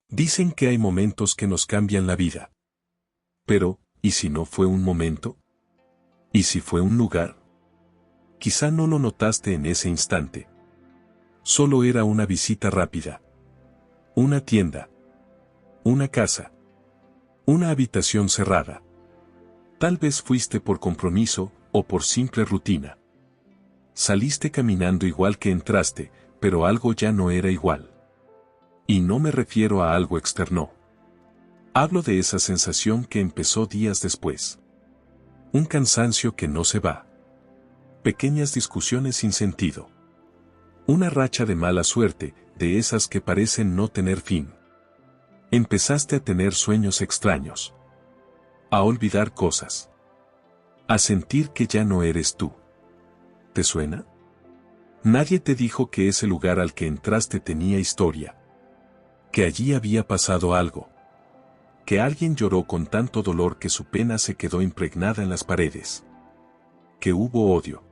Dicen que hay momentos que nos cambian la vida. Pero, ¿y si no fue un momento? ¿Y si fue un lugar? Quizá no lo notaste en ese instante. Solo era una visita rápida. Una tienda. Una casa. Una habitación cerrada. Tal vez fuiste por compromiso o por simple rutina. Saliste caminando igual que entraste, pero algo ya no era igual. Y no me refiero a algo externo. Hablo de esa sensación que empezó días después. Un cansancio que no se va. Pequeñas discusiones sin sentido. Una racha de mala suerte, de esas que parecen no tener fin. Empezaste a tener sueños extraños. A olvidar cosas. A sentir que ya no eres tú. ¿Te suena? Nadie te dijo que ese lugar al que entraste tenía historia. Que allí había pasado algo. Que alguien lloró con tanto dolor que su pena se quedó impregnada en las paredes. Que hubo odio.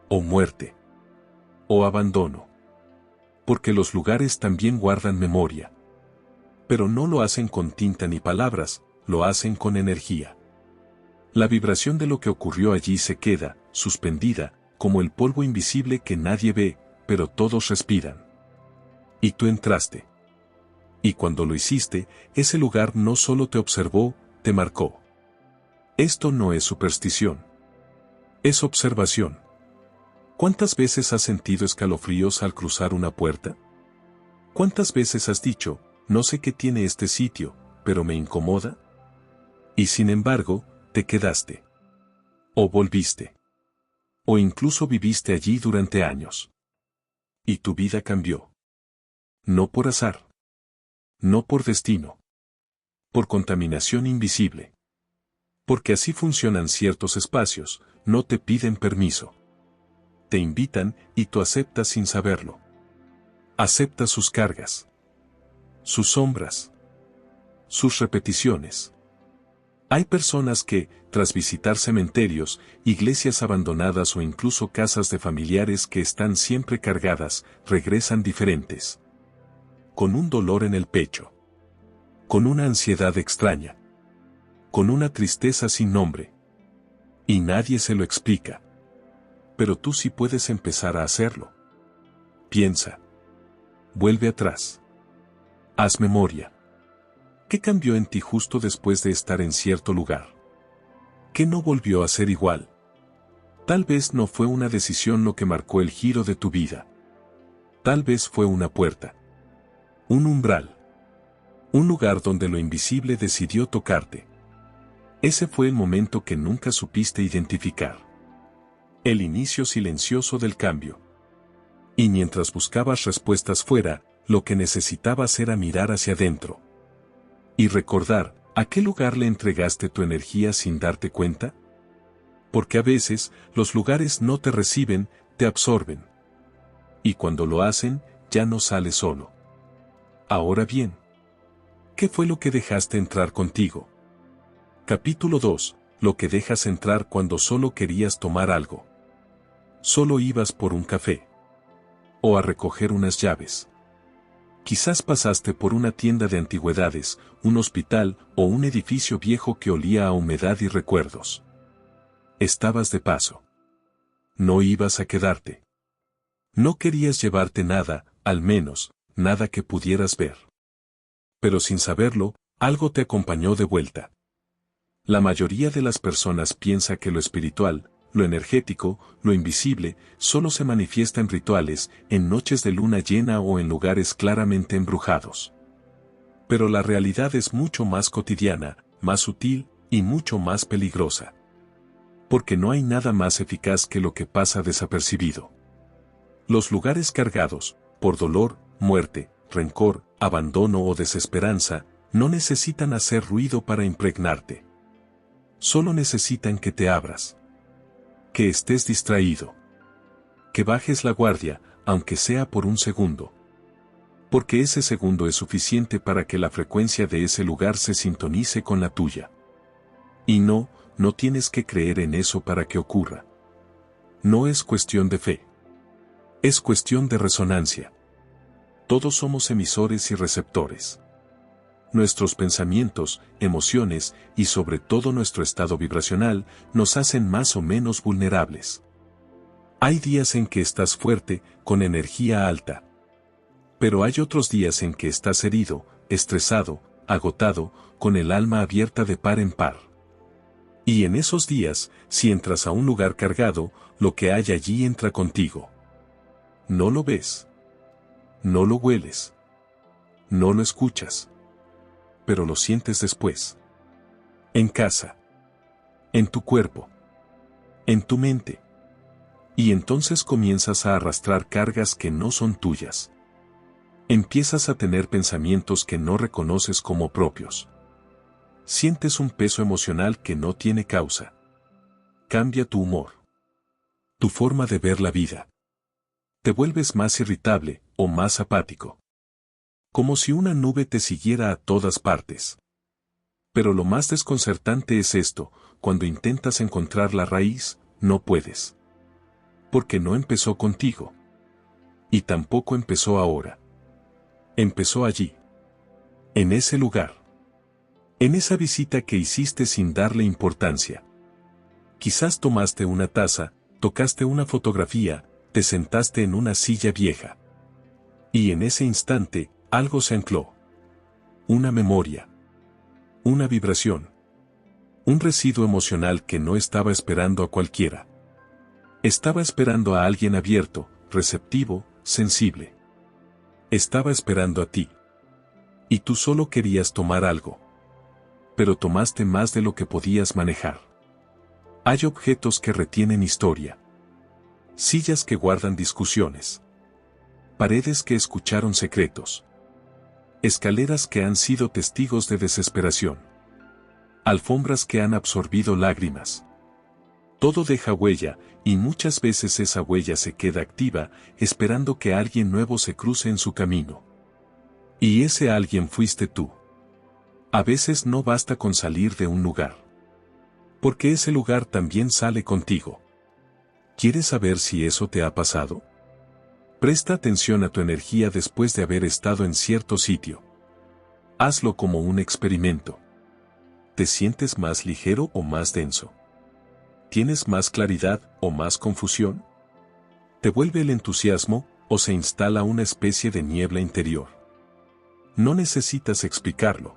O muerte. O abandono. Porque los lugares también guardan memoria. Pero no lo hacen con tinta ni palabras, lo hacen con energía. La vibración de lo que ocurrió allí se queda, suspendida, como el polvo invisible que nadie ve, pero todos respiran. Y tú entraste. Y cuando lo hiciste, ese lugar no solo te observó, te marcó. Esto no es superstición. Es observación. ¿Cuántas veces has sentido escalofríos al cruzar una puerta? ¿Cuántas veces has dicho, no sé qué tiene este sitio, pero me incomoda? Y sin embargo, te quedaste. O volviste. O incluso viviste allí durante años. Y tu vida cambió. No por azar. No por destino. Por contaminación invisible. Porque así funcionan ciertos espacios, no te piden permiso. Te invitan y tú aceptas sin saberlo. Aceptas sus cargas. Sus sombras. Sus repeticiones. Hay personas que, tras visitar cementerios, iglesias abandonadas o incluso casas de familiares que están siempre cargadas, regresan diferentes. Con un dolor en el pecho. Con una ansiedad extraña. Con una tristeza sin nombre. Y nadie se lo explica. Pero tú sí puedes empezar a hacerlo. Piensa. Vuelve atrás. Haz memoria. ¿Qué cambió en ti justo después de estar en cierto lugar? ¿Qué no volvió a ser igual? Tal vez no fue una decisión lo que marcó el giro de tu vida. Tal vez fue una puerta. Un umbral. Un lugar donde lo invisible decidió tocarte. Ese fue el momento que nunca supiste identificar. El inicio silencioso del cambio. Y mientras buscabas respuestas fuera, lo que necesitabas era mirar hacia adentro. Y recordar, ¿a qué lugar le entregaste tu energía sin darte cuenta? Porque a veces, los lugares no te reciben, te absorben. Y cuando lo hacen, ya no sales solo. Ahora bien, ¿qué fue lo que dejaste entrar contigo? Capítulo 2. Lo que dejas entrar cuando solo querías tomar algo. Solo ibas por un café. O a recoger unas llaves. Quizás pasaste por una tienda de antigüedades, un hospital o un edificio viejo que olía a humedad y recuerdos. Estabas de paso. No ibas a quedarte. No querías llevarte nada, al menos, nada que pudieras ver. Pero sin saberlo, algo te acompañó de vuelta. La mayoría de las personas piensa que lo espiritual, lo energético, lo invisible, solo se manifiesta en rituales, en noches de luna llena o en lugares claramente embrujados. Pero la realidad es mucho más cotidiana, más sutil y mucho más peligrosa. Porque no hay nada más eficaz que lo que pasa desapercibido. Los lugares cargados, por dolor, muerte, rencor, abandono o desesperanza, no necesitan hacer ruido para impregnarte. Solo necesitan que te abras. Que estés distraído. Que bajes la guardia, aunque sea por un segundo. Porque ese segundo es suficiente para que la frecuencia de ese lugar se sintonice con la tuya. Y no tienes que creer en eso para que ocurra. No es cuestión de fe. Es cuestión de resonancia. Todos somos emisores y receptores. nuestros pensamientos, emociones y sobre todo nuestro estado vibracional nos hacen más o menos vulnerables. Hay días en que estás fuerte, con energía alta. Pero hay otros días en que estás herido, estresado, agotado, con el alma abierta de par en par. Y en esos días, si entras a un lugar cargado, lo que hay allí entra contigo. No lo ves. No lo hueles. No lo escuchas. Pero lo sientes después. En casa. En tu cuerpo. En tu mente. Y entonces comienzas a arrastrar cargas que no son tuyas. Empiezas a tener pensamientos que no reconoces como propios. Sientes un peso emocional que no tiene causa. Cambia tu humor. Tu forma de ver la vida. Te vuelves más irritable o más apático. Como si una nube te siguiera a todas partes. Pero lo más desconcertante es esto: cuando intentas encontrar la raíz, no puedes. Porque no empezó contigo. Y tampoco empezó ahora. Empezó allí. En ese lugar. En esa visita que hiciste sin darle importancia. Quizás tomaste una taza, tocaste una fotografía, te sentaste en una silla vieja. Y en ese instante, algo se ancló. Una memoria. Una vibración. Un residuo emocional que no estaba esperando a cualquiera. Estaba esperando a alguien abierto, receptivo, sensible. Estaba esperando a ti. Y tú solo querías tomar algo. Pero tomaste más de lo que podías manejar. Hay objetos que retienen historia. Sillas que guardan discusiones. Paredes que escucharon secretos. Escaleras que han sido testigos de desesperación. Alfombras que han absorbido lágrimas. Todo deja huella, y muchas veces esa huella se queda activa, esperando que alguien nuevo se cruce en su camino. Y ese alguien fuiste tú. A veces no basta con salir de un lugar. Porque ese lugar también sale contigo. ¿Quieres saber si eso te ha pasado? Presta atención a tu energía después de haber estado en cierto sitio. Hazlo como un experimento. ¿Te sientes más ligero o más denso? ¿Tienes más claridad o más confusión? ¿Te vuelve el entusiasmo o se instala una especie de niebla interior? No necesitas explicarlo.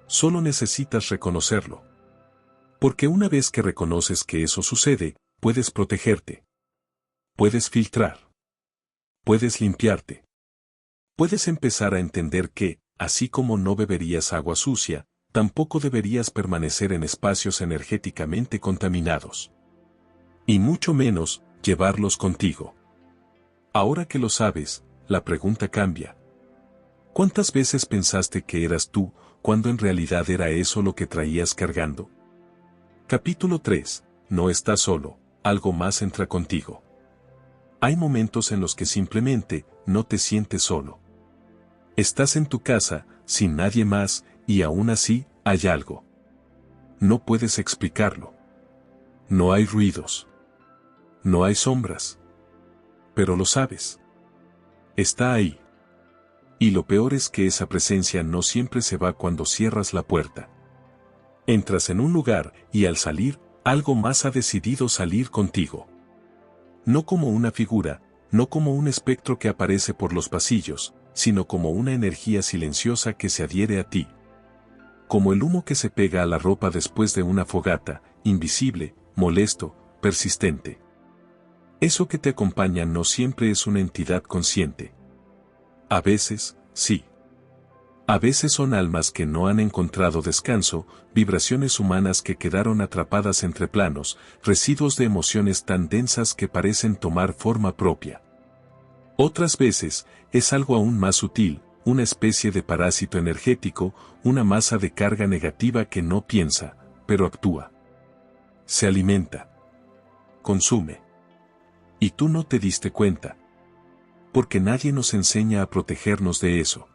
Solo necesitas reconocerlo. Porque una vez que reconoces que eso sucede, puedes protegerte. Puedes filtrar. Puedes limpiarte. Puedes empezar a entender que, así como no beberías agua sucia, tampoco deberías permanecer en espacios energéticamente contaminados. Y mucho menos, llevarlos contigo. Ahora que lo sabes, la pregunta cambia. ¿Cuántas veces pensaste que eras tú, cuando en realidad era eso lo que traías cargando? Capítulo 3. No estás solo, algo más entra contigo. Hay momentos en los que simplemente no te sientes solo. Estás en tu casa, sin nadie más, y aún así, hay algo. No puedes explicarlo. No hay ruidos. No hay sombras. Pero lo sabes. Está ahí. Y lo peor es que esa presencia no siempre se va cuando cierras la puerta. Entras en un lugar, y al salir, algo más ha decidido salir contigo. No como una figura, no como un espectro que aparece por los pasillos, sino como una energía silenciosa que se adhiere a ti. Como el humo que se pega a la ropa después de una fogata, invisible, molesto, persistente. Eso que te acompaña no siempre es una entidad consciente. A veces, sí. A veces son almas que no han encontrado descanso, vibraciones humanas que quedaron atrapadas entre planos, residuos de emociones tan densas que parecen tomar forma propia. Otras veces, es algo aún más sutil, una especie de parásito energético, una masa de carga negativa que no piensa, pero actúa. Se alimenta. Consume. Y tú no te diste cuenta. Porque nadie nos enseña a protegernos de eso.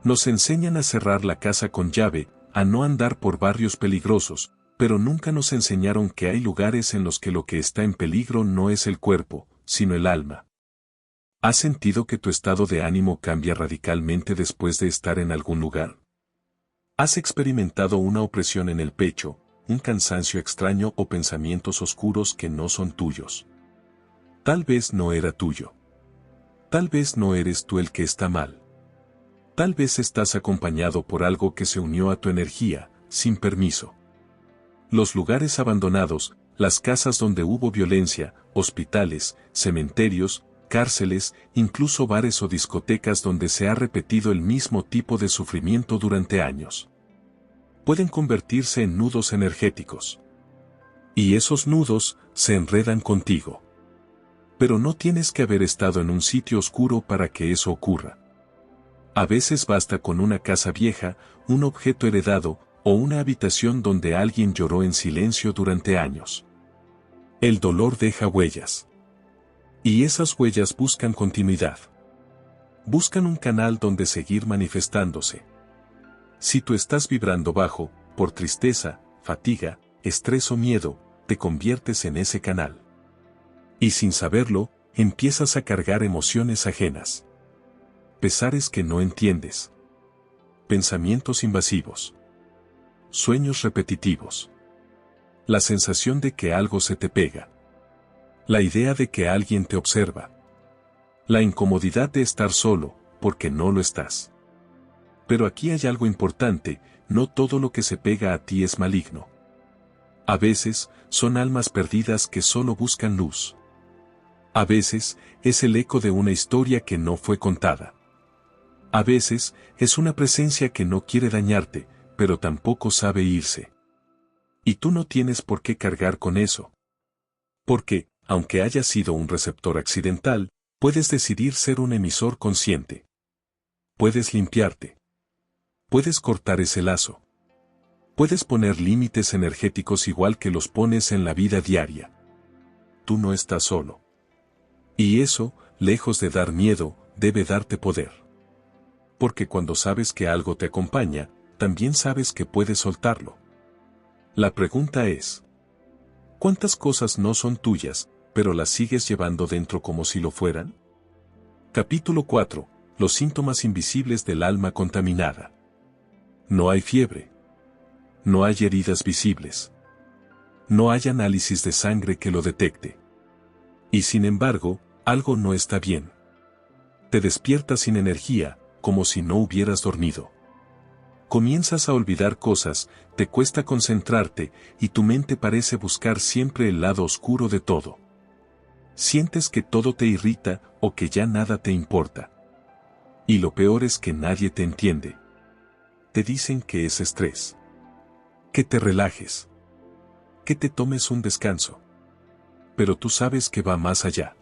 Nos enseñan a cerrar la casa con llave, a no andar por barrios peligrosos, pero nunca nos enseñaron que hay lugares en los que lo que está en peligro no es el cuerpo, sino el alma. ¿Has sentido que tu estado de ánimo cambia radicalmente después de estar en algún lugar? Has experimentado una opresión en el pecho, un cansancio extraño o pensamientos oscuros que no son tuyos. Tal vez no era tuyo. Tal vez no eres tú el que está mal. Tal vez estás acompañado por algo que se unió a tu energía, sin permiso. Los lugares abandonados, las casas donde hubo violencia, hospitales, cementerios, cárceles, incluso bares o discotecas donde se ha repetido el mismo tipo de sufrimiento durante años. Pueden convertirse en nudos energéticos. Y esos nudos se enredan contigo. Pero no tienes que haber estado en un sitio oscuro para que eso ocurra. A veces basta con una casa vieja, un objeto heredado, o una habitación donde alguien lloró en silencio durante años. El dolor deja huellas. Y esas huellas buscan continuidad. Buscan un canal donde seguir manifestándose. Si tú estás vibrando bajo, por tristeza, fatiga, estrés o miedo, te conviertes en ese canal. Y sin saberlo, empiezas a cargar emociones ajenas. Pesares que no entiendes. Pensamientos invasivos. Sueños repetitivos. La sensación de que algo se te pega. La idea de que alguien te observa. La incomodidad de estar solo, porque no lo estás. Pero aquí hay algo importante, no todo lo que se pega a ti es maligno. A veces, son almas perdidas que solo buscan luz. A veces, es el eco de una historia que no fue contada. A veces, es una presencia que no quiere dañarte, pero tampoco sabe irse. Y tú no tienes por qué cargar con eso. Porque, aunque haya sido un receptor accidental, puedes decidir ser un emisor consciente. Puedes limpiarte. Puedes cortar ese lazo. Puedes poner límites energéticos igual que los pones en la vida diaria. Tú no estás solo. Y eso, lejos de dar miedo, debe darte poder. Porque cuando sabes que algo te acompaña, también sabes que puedes soltarlo. La pregunta es: ¿cuántas cosas no son tuyas, pero las sigues llevando dentro como si lo fueran? Capítulo 4. Los síntomas invisibles del alma contaminada. No hay fiebre. No hay heridas visibles. No hay análisis de sangre que lo detecte. Y sin embargo, algo no está bien. Te despiertas sin energía, como si no hubieras dormido. Comienzas a olvidar cosas, te cuesta concentrarte, y tu mente parece buscar siempre el lado oscuro de todo. Sientes que todo te irrita o que ya nada te importa. Y lo peor es que nadie te entiende. Te dicen que es estrés. Que te relajes. Que te tomes un descanso. Pero tú sabes que va más allá.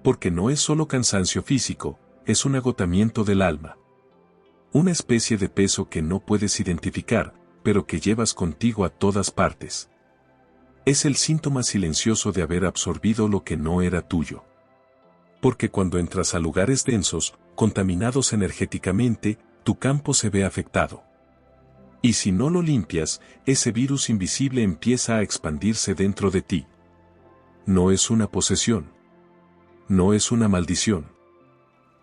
Porque no es solo cansancio físico, es un agotamiento del alma. Una especie de peso que no puedes identificar, pero que llevas contigo a todas partes. Es el síntoma silencioso de haber absorbido lo que no era tuyo. Porque cuando entras a lugares densos, contaminados energéticamente, tu campo se ve afectado. Y si no lo limpias, ese virus invisible empieza a expandirse dentro de ti. No es una posesión. No es una maldición.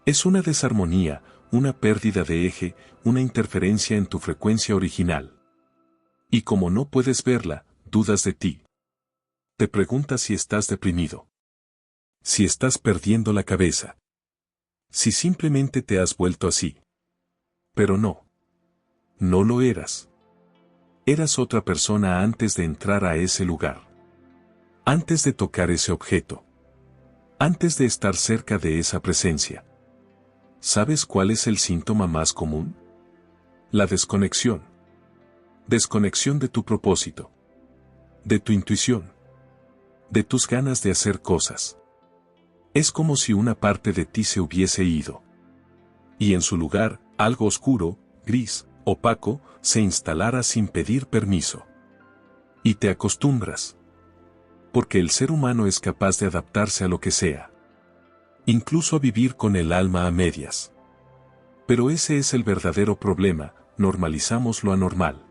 Es una desarmonía, una pérdida de eje, una interferencia en tu frecuencia original. Y como no puedes verla, dudas de ti. Te preguntas si estás deprimido. Si estás perdiendo la cabeza. Si simplemente te has vuelto así. Pero no. No lo eras. Eras otra persona antes de entrar a ese lugar. Antes de tocar ese objeto. Antes de estar cerca de esa presencia. ¿Sabes cuál es el síntoma más común? La desconexión. Desconexión de tu propósito. De tu intuición. De tus ganas de hacer cosas. Es como si una parte de ti se hubiese ido. Y en su lugar, algo oscuro, gris, opaco, se instalara sin pedir permiso. Y te acostumbras. Porque el ser humano es capaz de adaptarse a lo que sea. Incluso a vivir con el alma a medias. Pero ese es el verdadero problema, normalizamos lo anormal.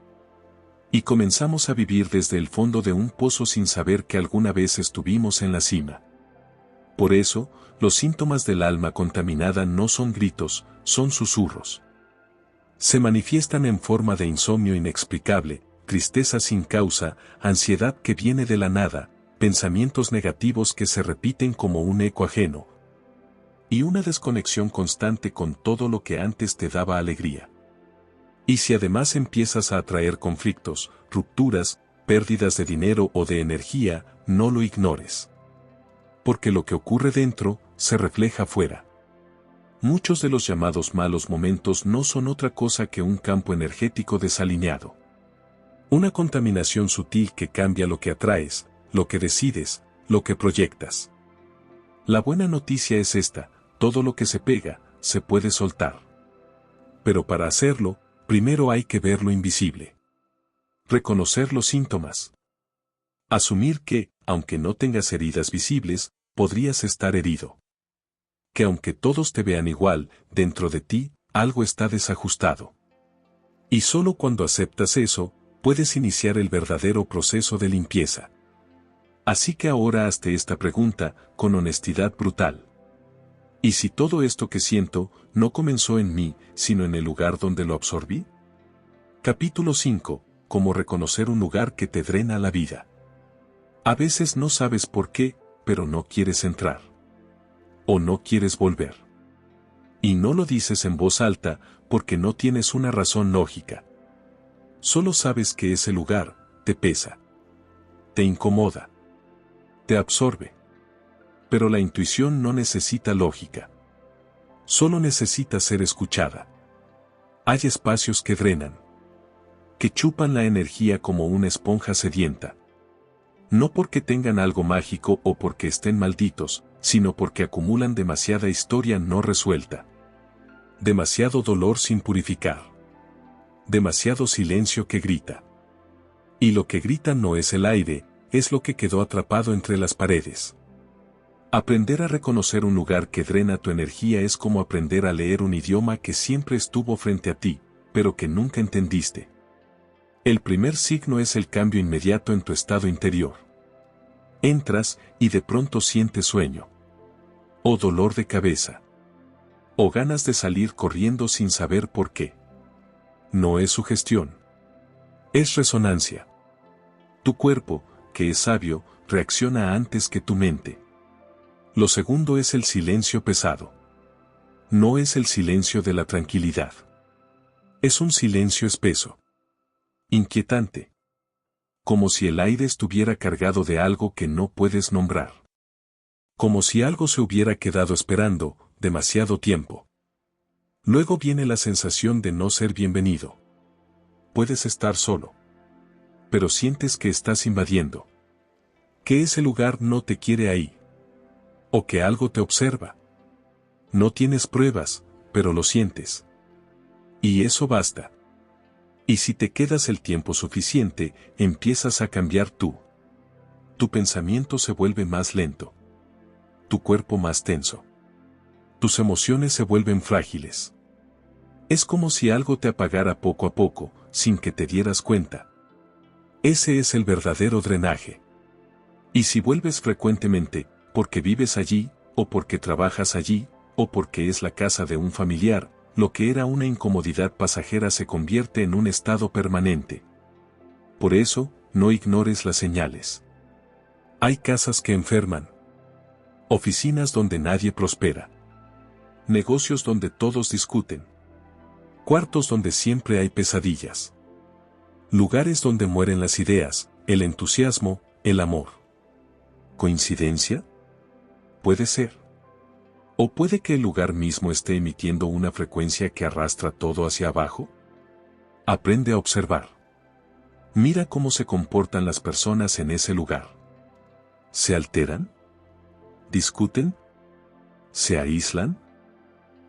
Y comenzamos a vivir desde el fondo de un pozo sin saber que alguna vez estuvimos en la cima. Por eso, los síntomas del alma contaminada no son gritos, son susurros. Se manifiestan en forma de insomnio inexplicable, tristeza sin causa, ansiedad que viene de la nada, pensamientos negativos que se repiten como un eco ajeno, y una desconexión constante con todo lo que antes te daba alegría. Y si además empiezas a atraer conflictos, rupturas, pérdidas de dinero o de energía, no lo ignores. Porque lo que ocurre dentro, se refleja fuera. Muchos de los llamados malos momentos no son otra cosa que un campo energético desalineado. Una contaminación sutil que cambia lo que atraes, lo que decides, lo que proyectas. La buena noticia es esta: todo lo que se pega, se puede soltar. Pero para hacerlo, primero hay que ver lo invisible. Reconocer los síntomas. Asumir que, aunque no tengas heridas visibles, podrías estar herido. Que aunque todos te vean igual, dentro de ti, algo está desajustado. Y solo cuando aceptas eso, puedes iniciar el verdadero proceso de limpieza. Así que ahora hazte esta pregunta, con honestidad brutal. ¿Y si todo esto que siento, no comenzó en mí, sino en el lugar donde lo absorbí? Capítulo 5. Cómo reconocer un lugar que te drena la vida. A veces no sabes por qué, pero no quieres entrar. O no quieres volver. Y no lo dices en voz alta, porque no tienes una razón lógica. Solo sabes que ese lugar, te pesa. Te incomoda. Te absorbe. Pero la intuición no necesita lógica. Solo necesita ser escuchada. Hay espacios que drenan. Que chupan la energía como una esponja sedienta. No porque tengan algo mágico o porque estén malditos, sino porque acumulan demasiada historia no resuelta. Demasiado dolor sin purificar. Demasiado silencio que grita. Y lo que grita no es el aire, es lo que quedó atrapado entre las paredes. Aprender a reconocer un lugar que drena tu energía es como aprender a leer un idioma que siempre estuvo frente a ti, pero que nunca entendiste. El primer signo es el cambio inmediato en tu estado interior. Entras y de pronto sientes sueño. O dolor de cabeza. O ganas de salir corriendo sin saber por qué. No es sugestión. Es resonancia. Tu cuerpo, que es sabio, reacciona antes que tu mente. Lo segundo es el silencio pesado. No es el silencio de la tranquilidad. Es un silencio espeso. Inquietante. Como si el aire estuviera cargado de algo que no puedes nombrar. Como si algo se hubiera quedado esperando, demasiado tiempo. Luego viene la sensación de no ser bienvenido. Puedes estar solo. Pero sientes que estás invadiendo. Que ese lugar no te quiere ahí. O que algo te observa. No tienes pruebas, pero lo sientes. Y eso basta. Y si te quedas el tiempo suficiente, empiezas a cambiar tú. Tu pensamiento se vuelve más lento. Tu cuerpo más tenso. Tus emociones se vuelven frágiles. Es como si algo te apagara poco a poco, sin que te dieras cuenta. Ese es el verdadero drenaje. Y si vuelves frecuentemente, porque vives allí, o porque trabajas allí, o porque es la casa de un familiar, lo que era una incomodidad pasajera se convierte en un estado permanente. Por eso, no ignores las señales. Hay casas que enferman. Oficinas donde nadie prospera. Negocios donde todos discuten. Cuartos donde siempre hay pesadillas. Lugares donde mueren las ideas, el entusiasmo, el amor. ¿Coincidencia? Puede ser. ¿O puede que el lugar mismo esté emitiendo una frecuencia que arrastra todo hacia abajo? Aprende a observar. Mira cómo se comportan las personas en ese lugar. ¿Se alteran? ¿Discuten? ¿Se aíslan?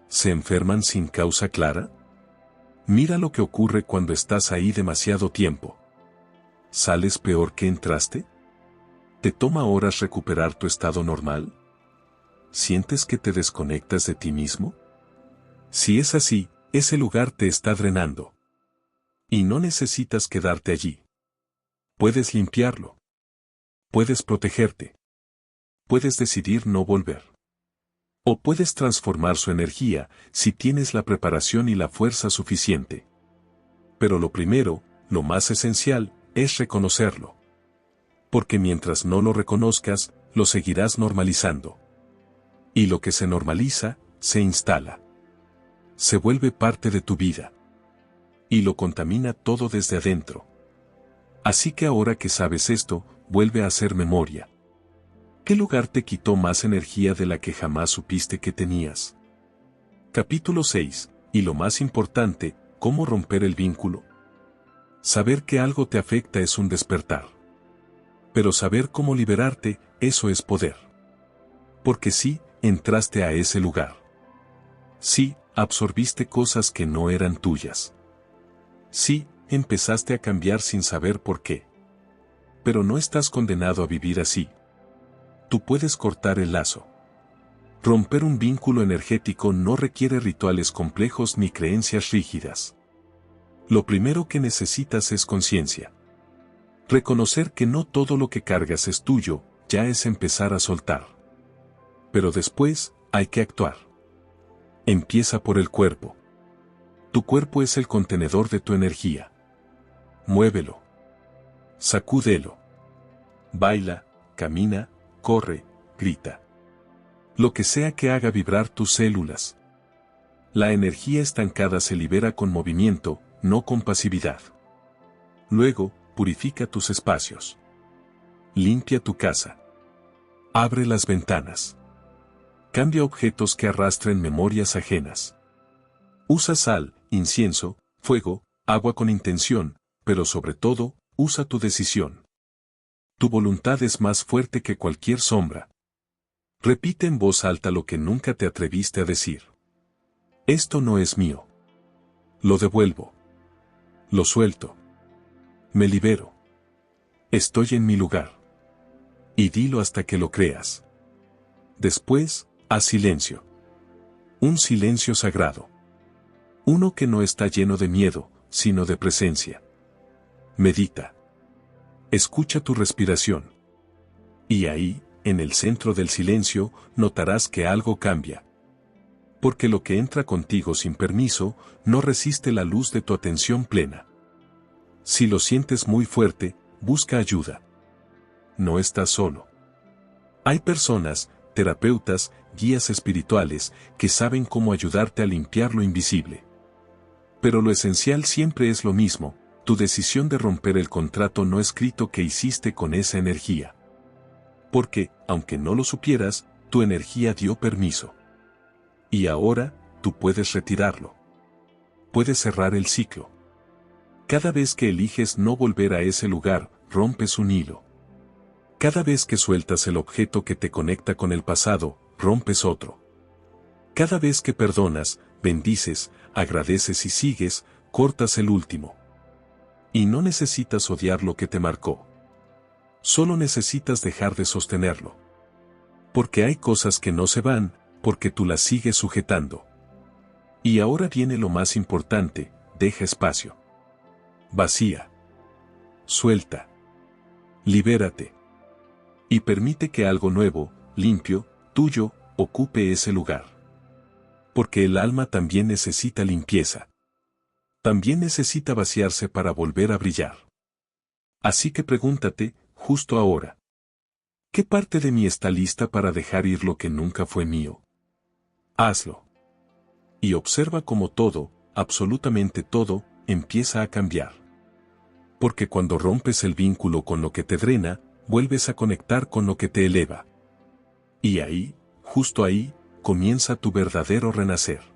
¿Se enferman sin causa clara? Mira lo que ocurre cuando estás ahí demasiado tiempo. ¿Sales peor que entraste? ¿Te toma horas recuperar tu estado normal? ¿Sientes que te desconectas de ti mismo? Si es así, ese lugar te está drenando. Y no necesitas quedarte allí. Puedes limpiarlo. Puedes protegerte. Puedes decidir no volver. O puedes transformar su energía si tienes la preparación y la fuerza suficiente. Pero lo primero, lo más esencial, es reconocerlo. Porque mientras no lo reconozcas, lo seguirás normalizando. Y lo que se normaliza, se instala. Se vuelve parte de tu vida. Y lo contamina todo desde adentro. Así que ahora que sabes esto, vuelve a hacer memoria. ¿Qué lugar te quitó más energía de la que jamás supiste que tenías? Capítulo 6. Y lo más importante, ¿cómo romper el vínculo? Saber que algo te afecta es un despertar. Pero saber cómo liberarte, eso es poder. Porque sí, entraste a ese lugar. Sí, absorbiste cosas que no eran tuyas. Sí, empezaste a cambiar sin saber por qué. Pero no estás condenado a vivir así. Tú puedes cortar el lazo. Romper un vínculo energético no requiere rituales complejos ni creencias rígidas. Lo primero que necesitas es conciencia. Reconocer que no todo lo que cargas es tuyo, ya es empezar a soltar. Pero después, hay que actuar. Empieza por el cuerpo. Tu cuerpo es el contenedor de tu energía. Muévelo. Sacúdelo. Baila, camina, corre, grita. Lo que sea que haga vibrar tus células. La energía estancada se libera con movimiento, no con pasividad. Luego, purifica tus espacios. Limpia tu casa. Abre las ventanas. Cambia objetos que arrastren memorias ajenas. Usa sal, incienso, fuego, agua con intención, pero sobre todo, usa tu decisión. Tu voluntad es más fuerte que cualquier sombra. Repite en voz alta lo que nunca te atreviste a decir. Esto no es mío. Lo devuelvo. Lo suelto. Me libero. Estoy en mi lugar. Y dilo hasta que lo creas. Después, haz silencio. Un silencio sagrado. Uno que no está lleno de miedo, sino de presencia. Medita. Escucha tu respiración. Y ahí, en el centro del silencio, notarás que algo cambia. Porque lo que entra contigo sin permiso, no resiste la luz de tu atención plena. Si lo sientes muy fuerte, busca ayuda. No estás solo. Hay personas, terapeutas, guías espirituales, que saben cómo ayudarte a limpiar lo invisible. Pero lo esencial siempre es lo mismo, tu decisión de romper el contrato no escrito que hiciste con esa energía. Porque, aunque no lo supieras, tu energía dio permiso. Y ahora, tú puedes retirarlo. Puedes cerrar el ciclo. Cada vez que eliges no volver a ese lugar, rompes un hilo. Cada vez que sueltas el objeto que te conecta con el pasado, rompes otro. Cada vez que perdonas, bendices, agradeces y sigues, cortas el último. Y no necesitas odiar lo que te marcó. Solo necesitas dejar de sostenerlo. Porque hay cosas que no se van, porque tú las sigues sujetando. Y ahora viene lo más importante, deja espacio. Vacía. Suelta. Libérate. Y permite que algo nuevo, limpio, tuyo, ocupe ese lugar. Porque el alma también necesita limpieza. También necesita vaciarse para volver a brillar. Así que pregúntate, justo ahora. ¿Qué parte de mí está lista para dejar ir lo que nunca fue mío? Hazlo. Y observa cómo todo, absolutamente todo, empieza a cambiar. Porque cuando rompes el vínculo con lo que te drena, vuelves a conectar con lo que te eleva. Y ahí, justo ahí, comienza tu verdadero renacer.